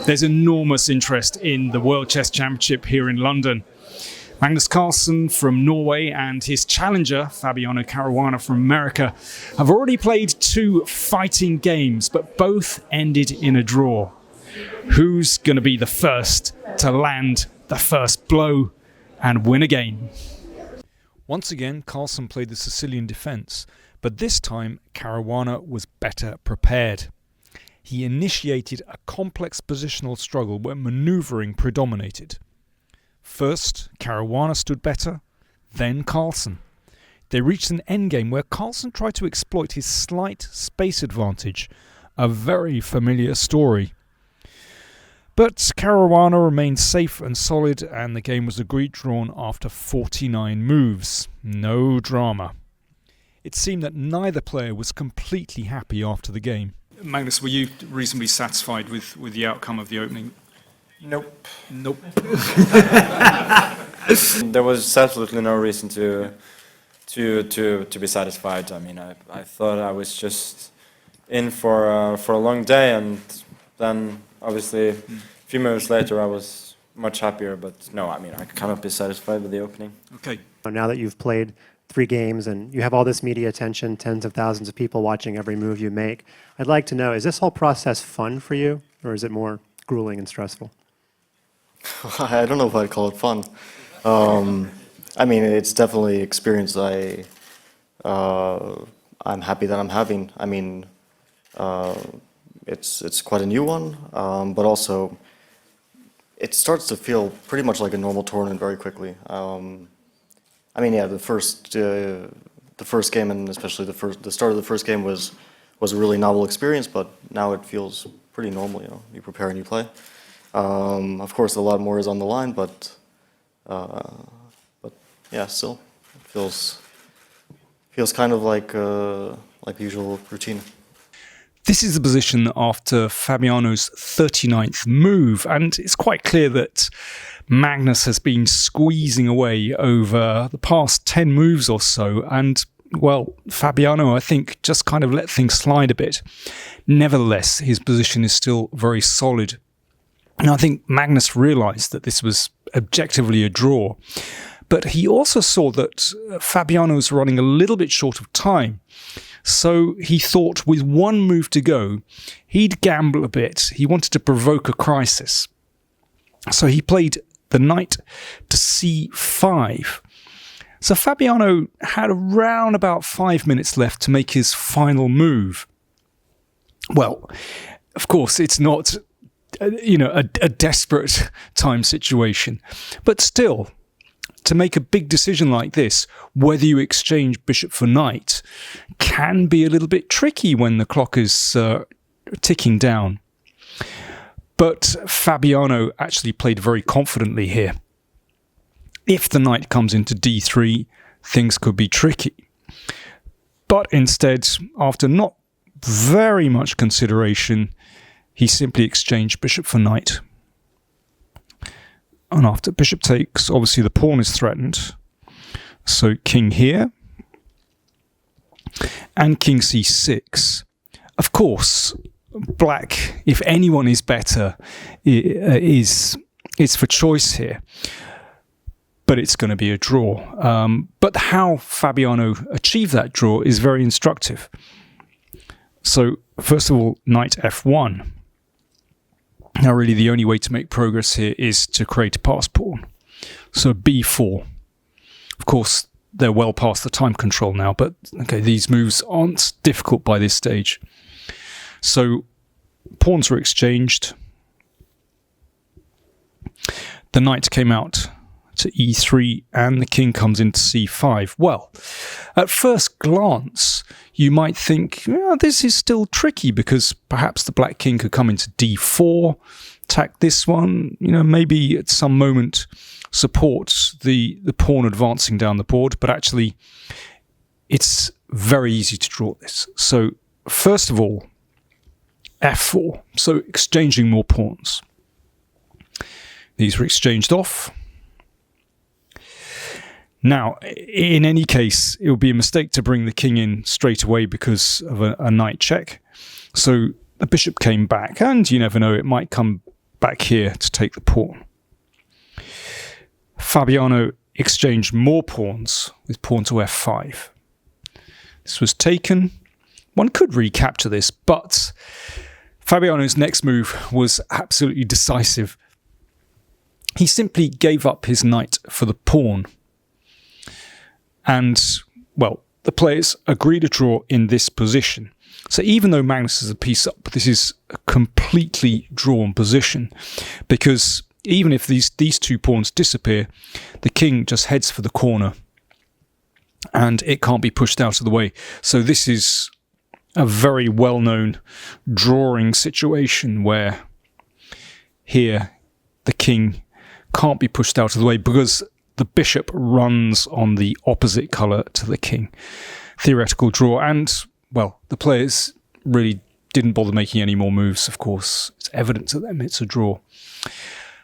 there's enormous interest in the World Chess Championship here in London. Magnus Carlsen from Norway and his challenger, Fabiano Caruana from America, have already played 2 fighting games, but both ended in a draw. Who's going to be the first to land the first blow and win a game? Once again, Carlsen played the Sicilian defence, but this time Caruana was better prepared. He initiated a complex positional struggle where manoeuvring predominated. First, Caruana stood better, then Carlsen. They reached an endgame where Carlsen tried to exploit his slight space advantage, a very familiar story. But Caruana remained safe and solid, and the game was agreed drawn after 49 moves. No drama. It seemed that neither player was completely happy after the game. Magnus, were you reasonably satisfied with the outcome of the opening? Nope. There was absolutely no reason to be satisfied. I mean, I thought I was just in for a long day, and then obviously a few minutes later I was much happier. But no, I mean, I cannot be satisfied with the opening. Okay. Now that you've played 3 games and you have all this media attention, tens of thousands of people watching every move you make, I'd like to know, is this whole process fun for you, or is it more grueling and stressful? I don't know if I'd call it fun. I mean, it's definitely experience I'm happy that I'm having. I mean, it's quite a new one, but also it starts to feel pretty much like a normal tournament very quickly. I mean, yeah, the first game, and especially the start of the first game was a really novel experience, but now it feels pretty normal. You know, you prepare and you play. Of course, a lot more is on the line, but yeah, still it feels kind of like the usual routine. This is the position after Fabiano's 39th move, and it's quite clear that Magnus has been squeezing away over the past 10 moves or so, and, well, Fabiano, I think, just kind of let things slide a bit. Nevertheless, his position is still very solid. And I think Magnus realised that this was objectively a draw. But he also saw that Fabiano was running a little bit short of time. So he thought with 1 move to go, he'd gamble a bit. He wanted to provoke a crisis. So he played the knight to c5. So Fabiano had around about 5 minutes left to make his final move. Well, of course, it's not a desperate time situation. But still, to make a big decision like this, whether you exchange bishop for knight, can be a little bit tricky when the clock is ticking down. But Fabiano actually played very confidently here. If the knight comes into d3, things could be tricky. But instead, after not very much consideration, he simply exchanged bishop for knight. And after bishop takes, obviously the pawn is threatened. So king here. And king c6. Of course, black, if anyone is better, is for choice here. But it's going to be a draw. But how Fabiano achieved that draw is very instructive. So, first of all, knight f1. Now, really, the only way to make progress here is to create a pass pawn. So, b4. Of course, they're well past the time control now, but okay, these moves aren't difficult by this stage. So, pawns were exchanged. The knight came out to e3 and the king comes into c5. Well, at first glance, you might think, this is still tricky because perhaps the black king could come into d4, attack this one, maybe at some moment support the pawn advancing down the board, but actually it's very easy to draw this. So first of all, f4, so exchanging more pawns. These were exchanged off. Now, in any case, it would be a mistake to bring the king in straight away because of a knight check. So the bishop came back, and you never know, it might come back here to take the pawn. Fabiano exchanged more pawns with pawn to f5. This was taken. One could recapture this, but Fabiano's next move was absolutely decisive. He simply gave up his knight for the pawn. And, well, the players agreed a draw in this position. So even though Magnus is a piece up, this is a completely drawn position, because even if these two pawns disappear, the king just heads for the corner and it can't be pushed out of the way. So this is a very well-known drawing situation where here the king can't be pushed out of the way because the bishop runs on the opposite colour to the king. Theoretical draw, and, well, the players really didn't bother making any more moves, of course. It's evident to them it's a draw.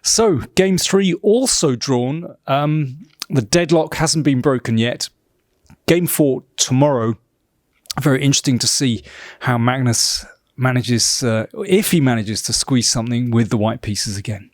So, game 3 also drawn. The deadlock hasn't been broken yet. Game 4 tomorrow. Very interesting to see how Magnus manages, if he manages to squeeze something with the white pieces again.